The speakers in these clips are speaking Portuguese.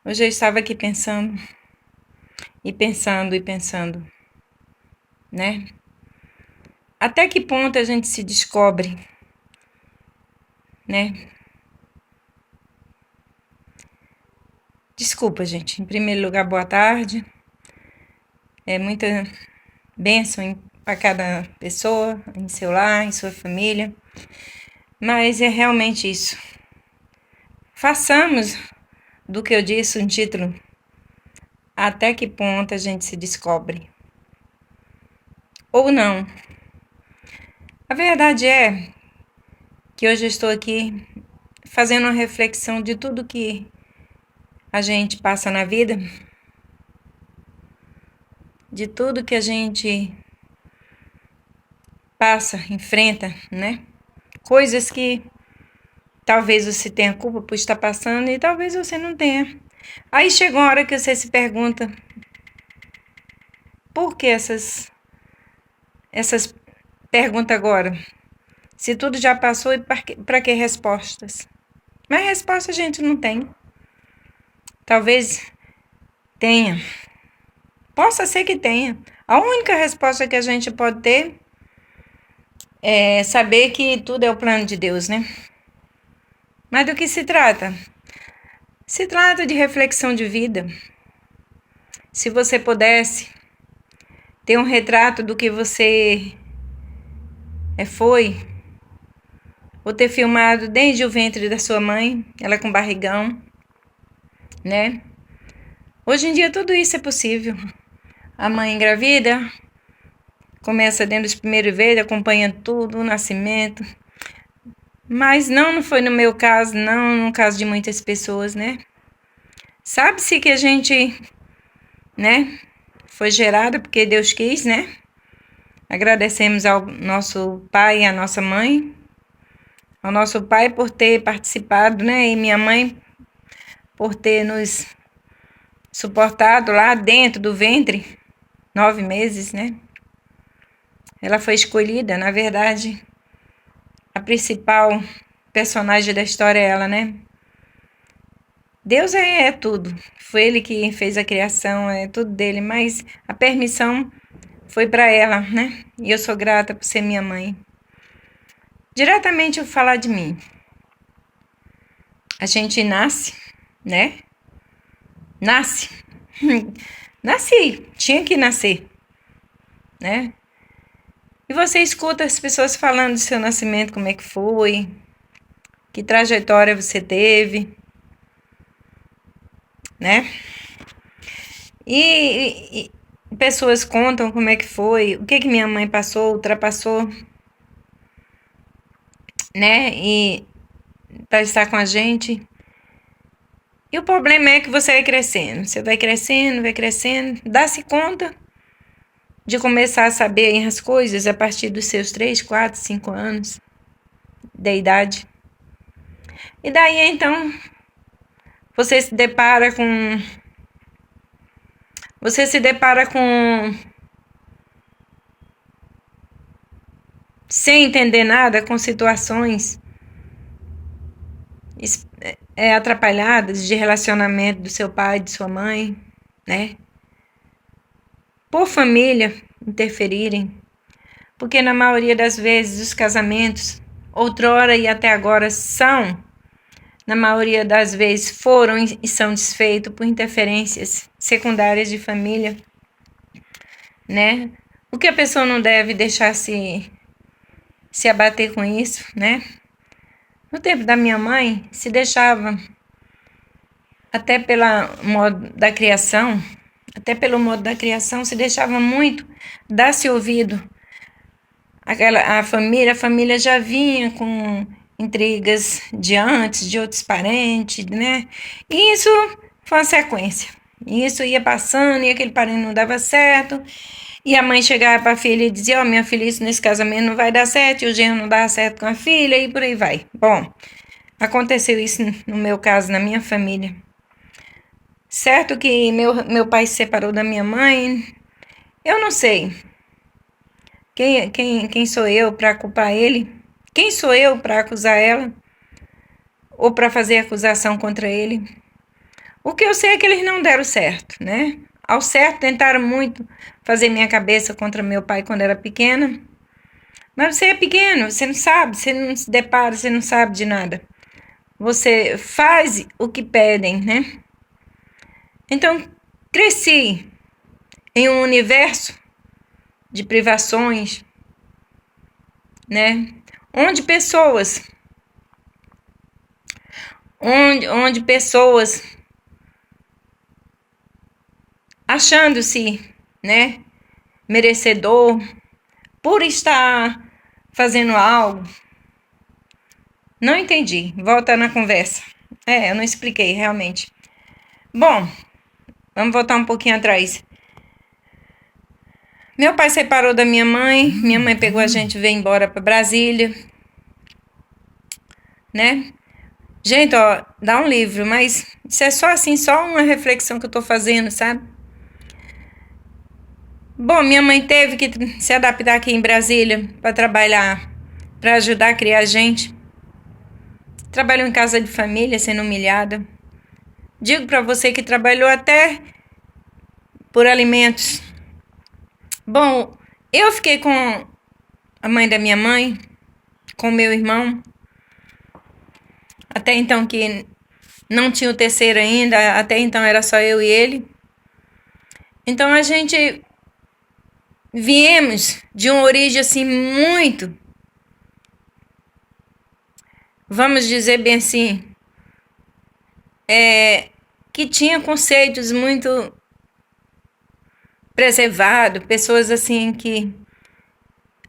Hoje eu estava aqui pensando, e pensando, e pensando, né? Até que ponto a gente se descobre, né? Desculpa, gente. Em primeiro lugar, boa tarde. É muita bênção para cada pessoa, em seu lar, em sua família. Mas é realmente isso. Façamos do que eu disse um título. Até que ponto a gente se descobre? Ou não. A verdade é que hoje eu estou aqui fazendo uma reflexão de tudo que a gente passa na vida, de tudo que a gente passa, enfrenta, né? Coisas que talvez você tenha culpa por estar passando e talvez você não tenha. Aí chega uma hora que você se pergunta: por que essas perguntas agora? Se tudo já passou, e para que respostas? Mas resposta a gente não tem. Talvez tenha. Possa ser que tenha. A única resposta que a gente pode ter é saber que tudo é o plano de Deus, né? Mas do que se trata? Se trata de reflexão de vida. Se você pudesse ter um retrato do que você foi, ou ter filmado desde o ventre da sua mãe, ela com barrigão, né? Hoje em dia tudo isso é possível. A mãe engravida, começa dentro dos primeiros meses, acompanha tudo, o nascimento. Mas não foi no meu caso, não no caso de muitas pessoas, né? Sabe-se que a gente, né, foi gerada porque Deus quis, né? Agradecemos ao nosso pai e à nossa mãe. Ao nosso pai por ter participado, né? E minha mãe por ter nos suportado lá dentro do ventre, 9 meses, né? Ela foi escolhida, na verdade, a principal personagem da história é ela, né? Deus é tudo. Foi ele que fez a criação, é tudo dele, mas a permissão foi para ela, né? E eu sou grata por ser minha mãe. Diretamente eu vou falar de mim. A gente nasce, né? Nasce. Nasci, tinha que nascer, né? E você escuta as pessoas falando do seu nascimento, como é que foi, que trajetória você teve, né? E pessoas contam como é que foi, o que minha mãe passou, ultrapassou, né? E para estar com a gente. E o problema é que você vai crescendo, dá-se conta de começar a saber as coisas a partir dos seus 3, 4, 5 anos de idade. E daí então você se depara com sem entender nada, com situações atrapalhadas de relacionamento do seu pai, de sua mãe, né? Por família interferirem. Porque na maioria das vezes os casamentos, outrora e até agora, na maioria das vezes foram e são desfeitos por interferências secundárias de família, né? O que a pessoa não deve deixar se abater com isso, né? No tempo da minha mãe, se deixava, até pelo modo da criação, se deixava muito dar-se ouvido. A família já vinha com intrigas de antes, de outros parentes, né? E isso foi uma sequência. E isso ia passando, e aquele parente não dava certo. E a mãe chegava para a filha e dizia: minha filha, isso nesse casamento não vai dar certo, e o genro não dá certo com a filha, e por aí vai. Bom, aconteceu isso no meu caso, na minha família. Certo que meu pai se separou da minha mãe, eu não sei. Quem sou eu para culpar ele? Quem sou eu para acusar ela? Ou para fazer acusação contra ele? O que eu sei é que eles não deram certo, né? Ao certo, tentaram muito fazer minha cabeça contra meu pai quando era pequena. Mas você é pequeno, você não sabe, você não se depara, você não sabe de nada. Você faz o que pedem, né? Então, cresci em um universo de privações, né? Onde pessoas, onde pessoas achando-se, né, merecedor por estar fazendo algo. Não entendi. Volta na conversa. Eu não expliquei realmente. Bom, vamos voltar um pouquinho atrás. Meu pai separou da minha mãe pegou a gente e veio embora para Brasília, né? Gente, ó, dá um livro, mas isso é só assim, só uma reflexão que eu tô fazendo, sabe? Bom, minha mãe teve que se adaptar aqui em Brasília para trabalhar, para ajudar a criar a gente. Trabalhou em casa de família, sendo humilhada. Digo para você que trabalhou até por alimentos. Bom, eu fiquei com a mãe da minha mãe, com meu irmão. Até então que não tinha o terceiro ainda, até então era só eu e ele. Então a gente viemos de uma origem assim muito, vamos dizer bem assim, que tinha conceitos muito preservados, pessoas assim que,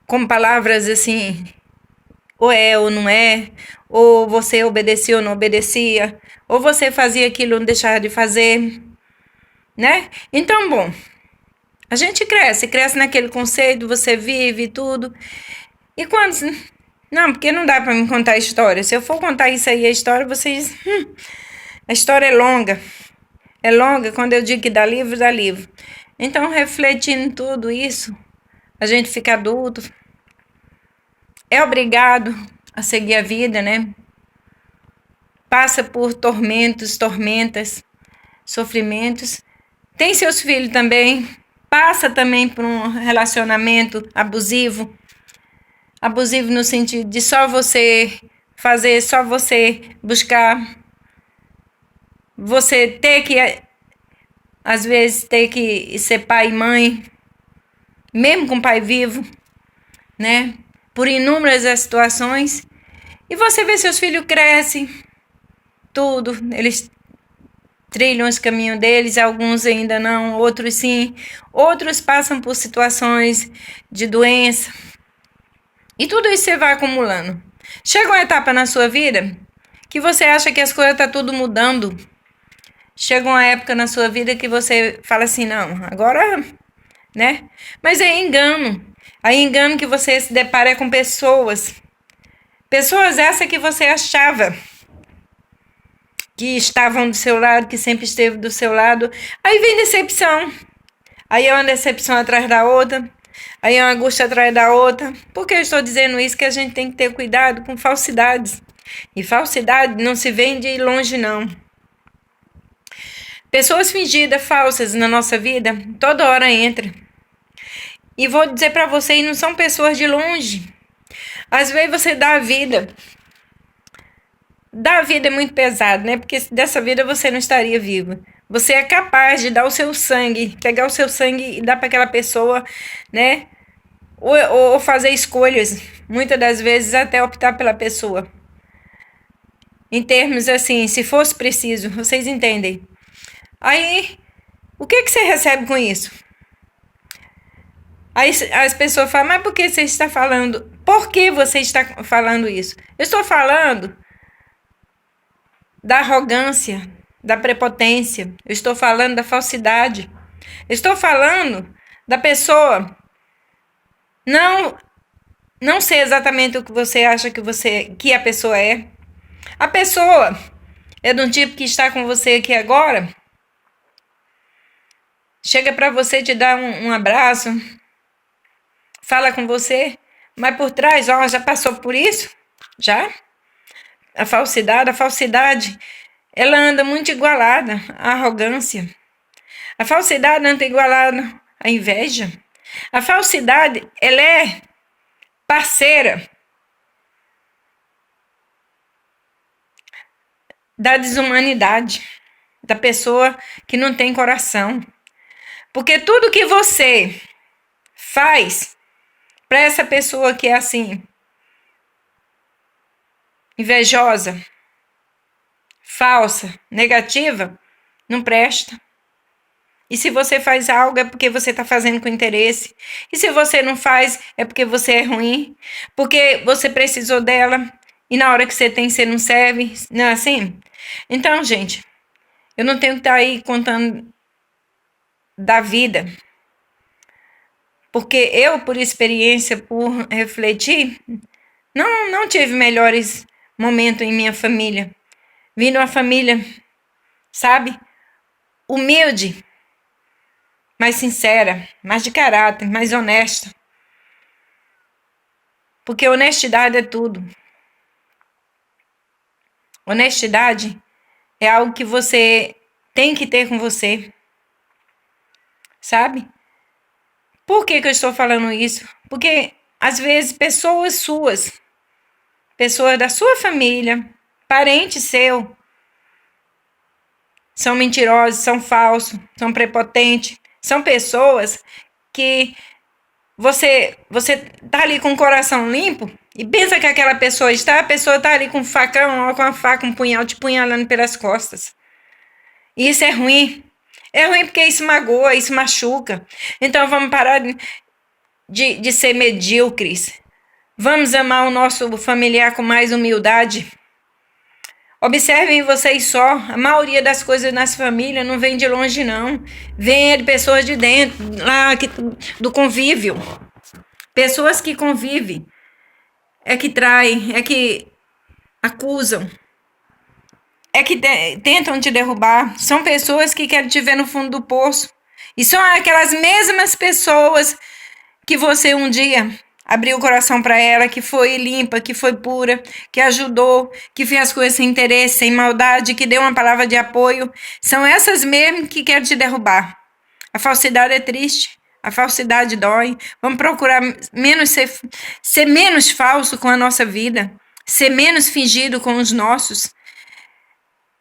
com palavras assim, ou é ou não é, ou você obedecia ou não obedecia, ou você fazia aquilo ou não deixava de fazer, né? Então, bom, a gente cresce naquele conceito, você vive tudo. E quando... Não, porque não dá para me contar a história. Se eu for contar isso aí, a história, vocês... a história é longa. É longa, quando eu digo que dá livro, dá livro. Então, refletindo tudo isso, a gente fica adulto, é obrigado a seguir a vida, né? Passa por tormentas, sofrimentos. Tem seus filhos também, passa também por um relacionamento abusivo. Abusivo no sentido de só você fazer, só você buscar. Você ter que, às vezes, ter que ser pai e mãe, mesmo com pai vivo, né? Por inúmeras situações. E você vê seus filhos crescem, tudo, eles trilham os caminhos deles, alguns ainda não, outros sim. Outros passam por situações de doença. E tudo isso você vai acumulando. Chega uma etapa na sua vida que você acha que as coisas estão tudo mudando. Chega uma época na sua vida que você fala assim, não, agora, né? Mas é engano. Aí engano que você se depara com pessoas. Pessoas essas que você achava que estavam do seu lado, que sempre esteve do seu lado. Aí vem decepção. Aí é uma decepção atrás da outra. Aí é uma angústia atrás da outra. Por que eu estou dizendo isso? Que a gente tem que ter cuidado com falsidades. E falsidade não se vende longe, não. Pessoas fingidas, falsas na nossa vida, toda hora entra. E vou dizer para vocês, não são pessoas de longe. Às vezes você dá a vida. Dar a vida é muito pesado, né? Porque dessa vida você não estaria vivo. Você é capaz de dar o seu sangue, pegar o seu sangue e dar para aquela pessoa, né? Ou fazer escolhas, muitas das vezes até optar pela pessoa. Em termos assim, se fosse preciso, vocês entendem. Aí, o que você recebe com isso? Aí as pessoas falam, mas por que você está falando? Por que você está falando isso? Eu estou falando da arrogância, da prepotência. Eu estou falando da falsidade. Eu estou falando da pessoa não ser exatamente o que você acha que a pessoa é. A pessoa é de um tipo que está com você aqui agora. Chega para você, te dá um abraço, fala com você, mas por trás, ó, já passou por isso? Já? A falsidade ela anda muito igualada à arrogância. A falsidade anda igualada à inveja. A falsidade, ela é parceira da desumanidade, da pessoa que não tem coração. Porque tudo que você faz para essa pessoa que é assim, invejosa, falsa, negativa, não presta. E se você faz algo é porque você está fazendo com interesse. E se você não faz é porque você é ruim. Porque você precisou dela. E na hora que você tem, você não serve. Não é assim? Então, gente, eu não tenho que estar aí contando da vida. Porque eu, por experiência, por refletir, não tive melhores momentos em minha família. Vim de uma família, sabe? Humilde, mais sincera, mais de caráter, mais honesta. Porque honestidade é tudo. Honestidade é algo que você tem que ter com você. Sabe? Por que eu estou falando isso? Porque às vezes pessoas suas, pessoas da sua família, parente seu, são mentirosos, são falsos, são prepotentes, são pessoas que você tá ali com o coração limpo e pensa que aquela pessoa a pessoa tá ali com um facão ou com uma faca, um punhal te punhalando pelas costas. E isso é ruim. É ruim porque isso magoa, isso machuca. Então vamos parar de ser medíocres. Vamos amar o nosso familiar com mais humildade. Observem vocês só, a maioria das coisas nas famílias não vem de longe, não. Vem de pessoas de dentro, lá do convívio. Pessoas que convivem, é que traem, é que acusam, é que tentam te derrubar. São pessoas que querem te ver no fundo do poço. E são aquelas mesmas pessoas que você um dia abriu o coração para ela, que foi limpa, que foi pura, que ajudou, que fez as coisas sem interesse, sem maldade, que deu uma palavra de apoio. São essas mesmo que querem te derrubar. A falsidade é triste, a falsidade dói. Vamos procurar menos ser menos falso com a nossa vida, ser menos fingido com os nossos,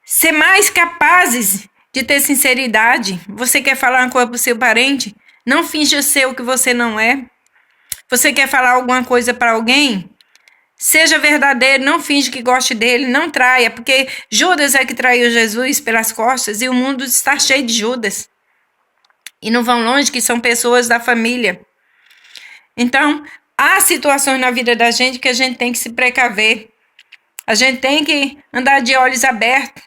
ser mais capazes de ter sinceridade. Você quer falar uma coisa para o seu parente? Não finja ser o que você não é. Você quer falar alguma coisa para alguém? Seja verdadeiro, não finge que goste dele, não traia, porque Judas é que traiu Jesus pelas costas e o mundo está cheio de Judas. E não vão longe, que são pessoas da família. Então, há situações na vida da gente que a gente tem que se precaver. A gente tem que andar de olhos abertos.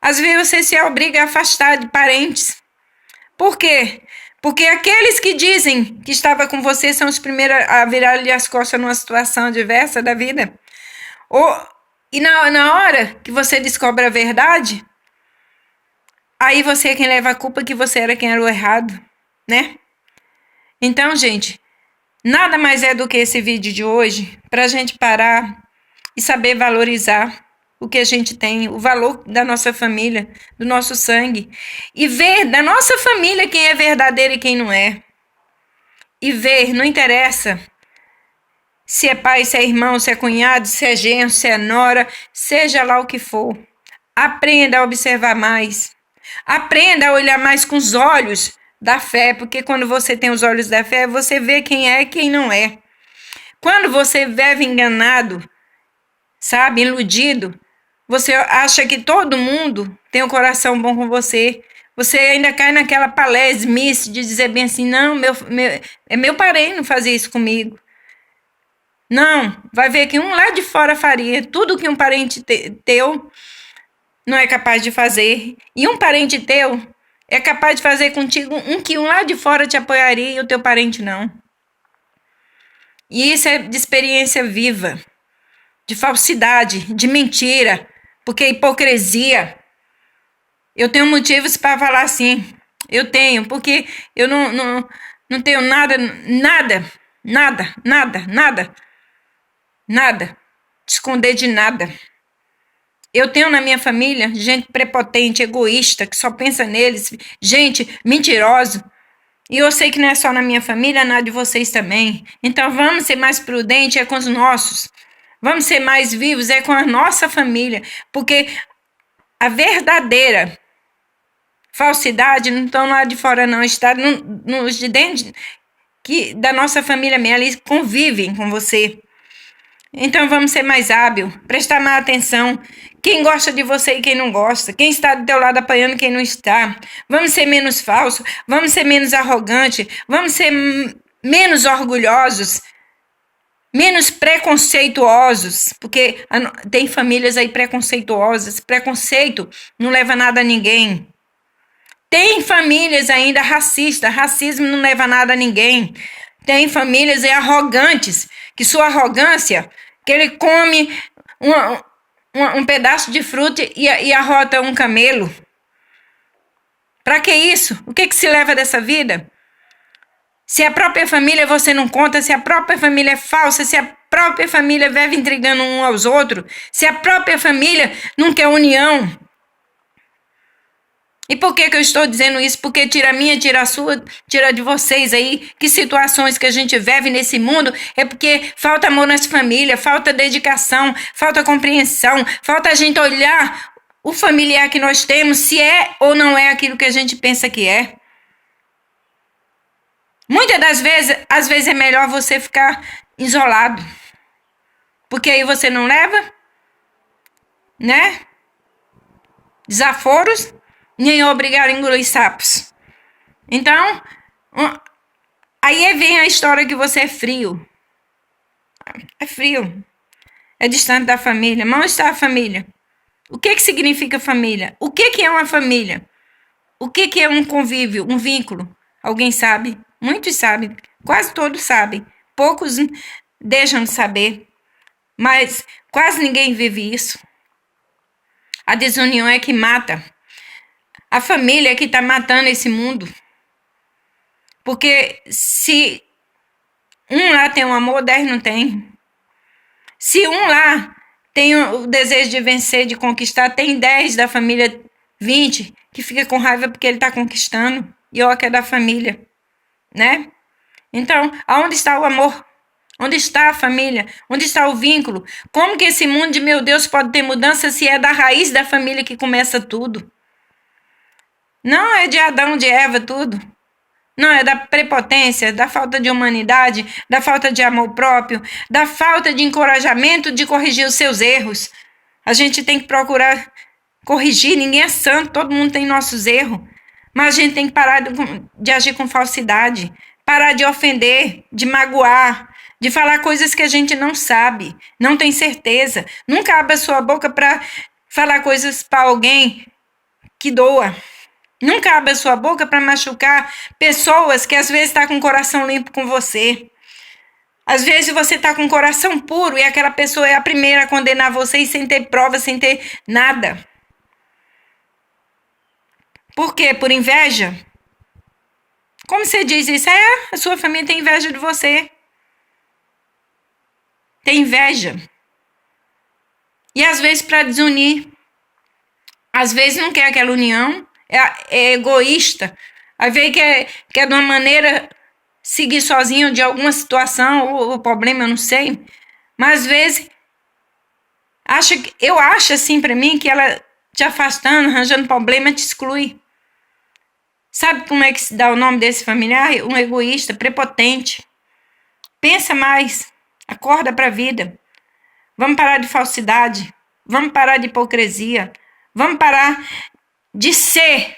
Às vezes você se obriga a afastar de parentes. Por quê? Porque aqueles que dizem que estava com você são os primeiros a virar-lhe as costas numa situação adversa da vida. E na hora que você descobre a verdade, aí você é quem leva a culpa que você era quem era o errado, né? Então, gente, nada mais é do que esse vídeo de hoje para a gente parar e saber valorizar o que a gente tem, o valor da nossa família, do nosso sangue. E ver da nossa família quem é verdadeiro e quem não é. E ver, não interessa se é pai, se é irmão, se é cunhado, se é genro, se é nora, seja lá o que for. Aprenda a observar mais. Aprenda a olhar mais com os olhos da fé, porque quando você tem os olhos da fé, você vê quem é e quem não é. Quando você vive enganado, sabe, iludido, você acha que todo mundo tem um coração bom com você. Você ainda cai naquela palesmice de dizer bem assim, não, é meu parente não fazer isso comigo. Não, vai ver que um lá de fora faria. Tudo que um parente teu não é capaz de fazer. E um parente teu é capaz de fazer contigo que um lá de fora te apoiaria e o teu parente não. E isso é de experiência viva, de falsidade, de mentira. Porque hipocrisia, eu tenho motivos para falar assim. Eu tenho, porque eu não tenho nada de esconder de nada. Eu tenho na minha família gente prepotente, egoísta, que só pensa neles, gente mentirosa. E eu sei que não é só na minha família, na de vocês também. Então vamos ser mais prudentes é com os nossos. Vamos ser mais vivos é com a nossa família. Porque a verdadeira falsidade não estão lá de fora, não. Está nos de dentro da nossa família mesmo. Eles convivem com você. Então vamos ser mais hábil, prestar mais atenção. Quem gosta de você e quem não gosta. Quem está do teu lado apoiando e quem não está. Vamos ser menos falsos. Vamos ser menos arrogantes. Vamos ser menos orgulhosos. Menos preconceituosos. Porque tem famílias aí preconceituosas. Preconceito não leva nada a ninguém. Tem famílias ainda racistas. Racismo não leva nada a ninguém. Tem famílias arrogantes. Que sua arrogância, que ele come um pedaço de fruta e arrota um camelo. Para que isso? O que se leva dessa vida? Se a própria família você não conta, se a própria família é falsa, se a própria família vive intrigando um aos outros, se a própria família não quer união. E por que eu estou dizendo isso? Porque tira a minha, tira a sua, tira de vocês aí. Que situações que a gente vive nesse mundo é porque falta amor nas famílias, falta dedicação, falta compreensão, falta a gente olhar o familiar que nós temos, se é ou não é aquilo que a gente pensa que é. Muitas das vezes, às vezes é melhor você ficar isolado. Porque aí você não leva, né? Desaforos. Nem obrigar a engolir sapos. Então, aí vem a história que você é frio. É frio. É distante da família. Mal está a família. O que significa família? O que é uma família? O que é um convívio, um vínculo? Alguém sabe? Muitos sabem. Quase todos sabem. Poucos deixam de saber. Mas quase ninguém vive isso. A desunião é que mata. A família é que está matando esse mundo. Porque se um lá tem um amor, 10 não tem. Se um lá tem o desejo de vencer, de conquistar, tem 10 da família, 20, que fica com raiva porque ele está conquistando. E ó, que é da família, né? Então, aonde está o amor? Onde está a família? Onde está o vínculo? Como que esse mundo de meu Deus pode ter mudança se é da raiz da família que começa tudo? Não é de Adão, de Eva, tudo. Não, é da prepotência, da falta de humanidade, da falta de amor próprio, da falta de encorajamento de corrigir os seus erros. A gente tem que procurar corrigir, ninguém é santo, todo mundo tem nossos erros. Mas a gente tem que parar de agir com falsidade, parar de ofender, de magoar, de falar coisas que a gente não sabe, não tem certeza. Nunca abra sua boca para falar coisas para alguém que doa. Nunca abra sua boca para machucar pessoas que às vezes estão com o coração limpo com você. Às vezes você está com o coração puro e aquela pessoa é a primeira a condenar você sem ter prova, sem ter nada. Por quê? Por inveja? Como você diz isso? A sua família tem inveja de você. Tem inveja. E às vezes para desunir. Às vezes não quer aquela união. É egoísta. Às vezes quer de uma maneira seguir sozinho de alguma situação ou problema, eu não sei. Mas às vezes eu acho assim para mim que ela te afastando, arranjando problema, te exclui. Sabe como é que se dá o nome desse familiar? Um egoísta, prepotente. Pensa mais. Acorda para a vida. Vamos parar de falsidade. Vamos parar de hipocrisia. Vamos parar de ser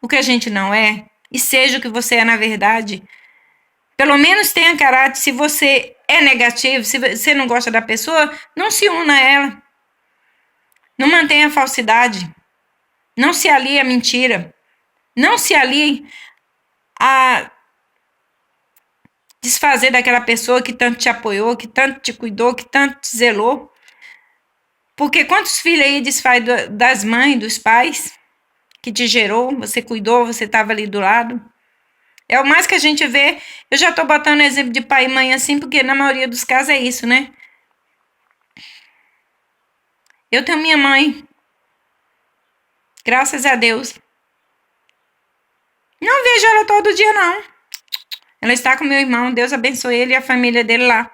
o que a gente não é. E seja o que você é na verdade. Pelo menos tenha caráter. Se você é negativo, se você não gosta da pessoa, não se una a ela. Não mantenha a falsidade. Não se alie à mentira. Não se alie a desfazer daquela pessoa que tanto te apoiou, que tanto te cuidou, que tanto te zelou. Porque quantos filhos aí desfaz das mães, dos pais, que te gerou, você cuidou, você estava ali do lado. É o mais que a gente vê. Eu já estou botando exemplo de pai e mãe assim, porque na maioria dos casos é isso, né? Eu tenho minha mãe. Graças a Deus. Não vejo ela todo dia, não. Ela está com meu irmão. Deus abençoe ele e a família dele lá.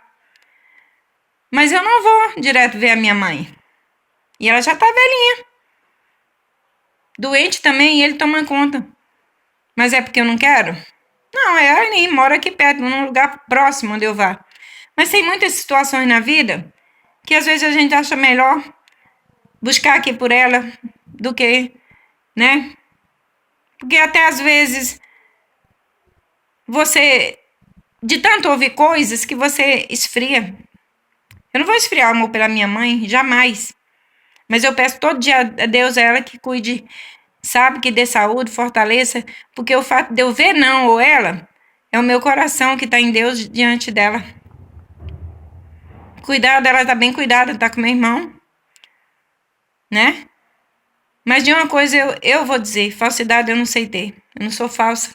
Mas eu não vou direto ver a minha mãe. E ela já tá velhinha. Doente também e ele toma conta. Mas é porque eu não quero? Não, é ali, mora aqui perto, num lugar próximo onde eu vá. Mas tem muitas situações na vida que às vezes a gente acha melhor buscar aqui por ela do que, né? Porque até às vezes você, de tanto ouvir coisas, que você esfria. Eu não vou esfriar o amor pela minha mãe, jamais. Mas eu peço todo dia a Deus, a ela que cuide, sabe, que dê saúde, fortaleça, porque o fato de eu ver não ou ela, é o meu coração que está em Deus diante dela. Cuidado, ela tá bem cuidada, tá com meu irmão, né? Mas de uma coisa eu vou dizer, falsidade eu não sei ter, eu não sou falsa.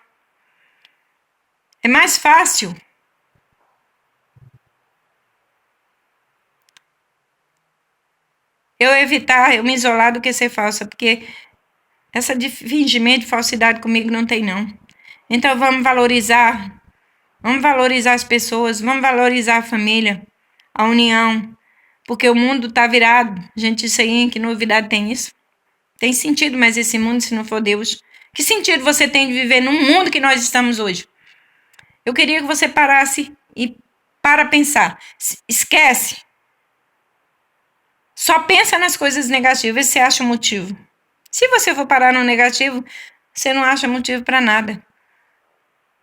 É mais fácil eu evitar, eu me isolar do que ser falsa, porque essa de fingimento de falsidade comigo não tem, não. Então vamos valorizar as pessoas, vamos valorizar a família, a união, porque o mundo tá virado. Gente, isso aí, que novidade tem isso? Tem sentido mais esse mundo se não for Deus? Que sentido você tem de viver num mundo que nós estamos hoje? Eu queria que você parasse e para pensar. Esquece. Só pensa nas coisas negativas e você acha um motivo. Se você for parar no negativo, você não acha motivo para nada.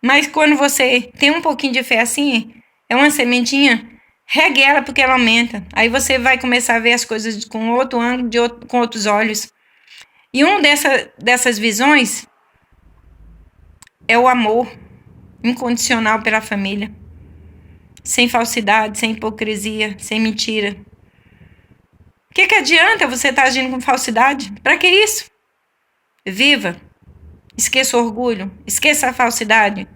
Mas quando você tem um pouquinho de fé assim, é uma sementinha, regue ela porque ela aumenta. Aí você vai começar a ver as coisas com outro ângulo, com outros olhos. E uma dessas visões é o amor incondicional pela família. Sem falsidade, sem hipocrisia, sem mentira. O que adianta você estar agindo com falsidade? Para que isso? Viva. Esqueça o orgulho. Esqueça a falsidade.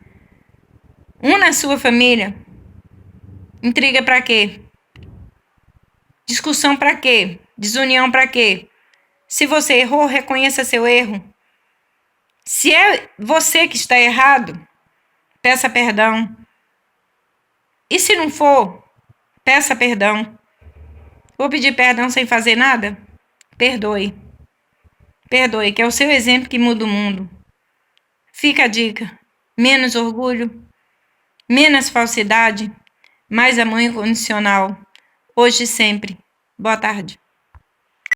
Una a sua família. Intriga para quê? Discussão para quê? Desunião para quê? Se você errou, reconheça seu erro. Se é você que está errado, peça perdão. E se não for, peça perdão. Vou pedir perdão sem fazer nada? Perdoe. Perdoe, que é o seu exemplo que muda o mundo. Fica a dica. Menos orgulho, menos falsidade, mais amor incondicional. Hoje e sempre. Boa tarde.